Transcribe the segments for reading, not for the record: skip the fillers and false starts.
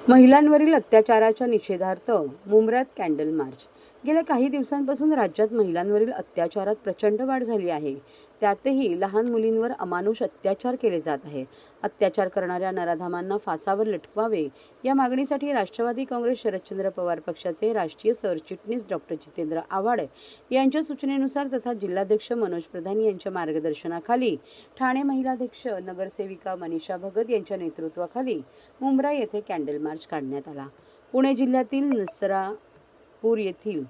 महिलांवरील अत्याचाराच्या निषेधार्थ मुंब्र्यात कॅन्डल मार्च. गेल्या काही दिवसांपासून राज्यात महिलांवरील अत्याचारात प्रचंड वाढ झाली आहे. त्यातही लहान मुलींवर अमानुष अत्याचार केले जात आहे. अत्याचार करणाऱ्या नराधमांना फासावर लटकवावे या मागणीसाठी राष्ट्रवादी काँग्रेस शरदचंद्र पवार पक्षाचे राष्ट्रीय सरचिटणीस डॉक्टर जितेंद्र आव्हाड यांच्या सूचनेनुसार तथा जिल्हाध्यक्ष मनोज प्रधान यांच्या मार्गदर्शनाखाली ठाणे महिलाध्यक्ष नगरसेविका मनीषा भगत यांच्या नेतृत्वाखाली मुंब्रा येथे कॅन्डल मार्च काढण्यात आला. पुणे जिल्ह्यातील नसरापूर येथील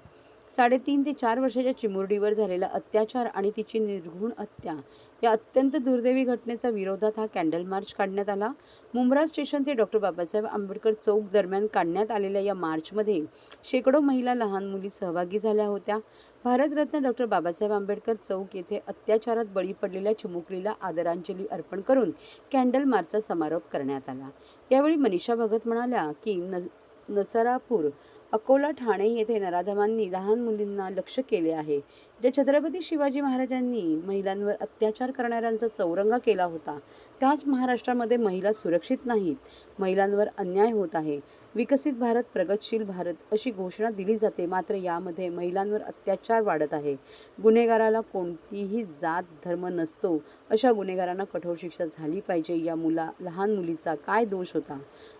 3.5 ते 4 वर्षाच्या चिमुरडीवर झालेला अत्याचार आणि तिची निर्घृण हत्या या अत्यंत दुर्दैवी घटनेचा विरोधात हा कॅन्डल मार्च काढण्यात आला. मुंब्रा स्टेशन ते डॉक्टर बाबासाहेब आंबेडकर चौक दरम्यान काढण्यात आलेल्या या मार्चमध्ये शेकडो महिला, लहान मुली सहभागी झाल्या होत्या. भारतरत्न डॉक्टर बाबासाहेब आंबेडकर चौक येथे अत्याचारात बळी पडलेल्या चिमुकलीला आदरांजली अर्पण करून कॅन्डल मार्चचा समारोप करण्यात आला. यावेळी मनीषा भगत म्हणाल्या की नसरापूर, अकोला, ठाणे येथे नराधमांनी लहान मुलींना लक्ष्य केले आहे. ज्या छत्रपती शिवाजी महाराजांनी महिलांवर अत्याचार करणाऱ्यांचा चौरंगा केला होता, त्याच महाराष्ट्रामध्ये महिला सुरक्षित नाहीत. महिलांवर अन्याय होत आहे. विकसित भारत, प्रगतशील भारत अशी घोषणा दिली जाते, मात्र यामध्ये महिलांवर अत्याचार वाढत आहे. गुन्हेगाराला कोणतीही जात धर्म नसतो. अशा गुन्हेगारांना कठोर शिक्षा झाली पाहिजे. या लहान मुलीचा काय दोष होता,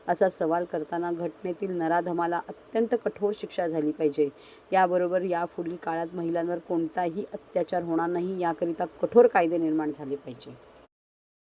असा सवाल करताना घटनेतील नराधमाला अत्यंत कठोर शिक्षा झाली पाहिजे. याबरोबर यापुढील काळात महिलांवर कोणताही अत्याचार होणार नाही याकरिता कठोर कायदे निर्माण झाले पाहिजे.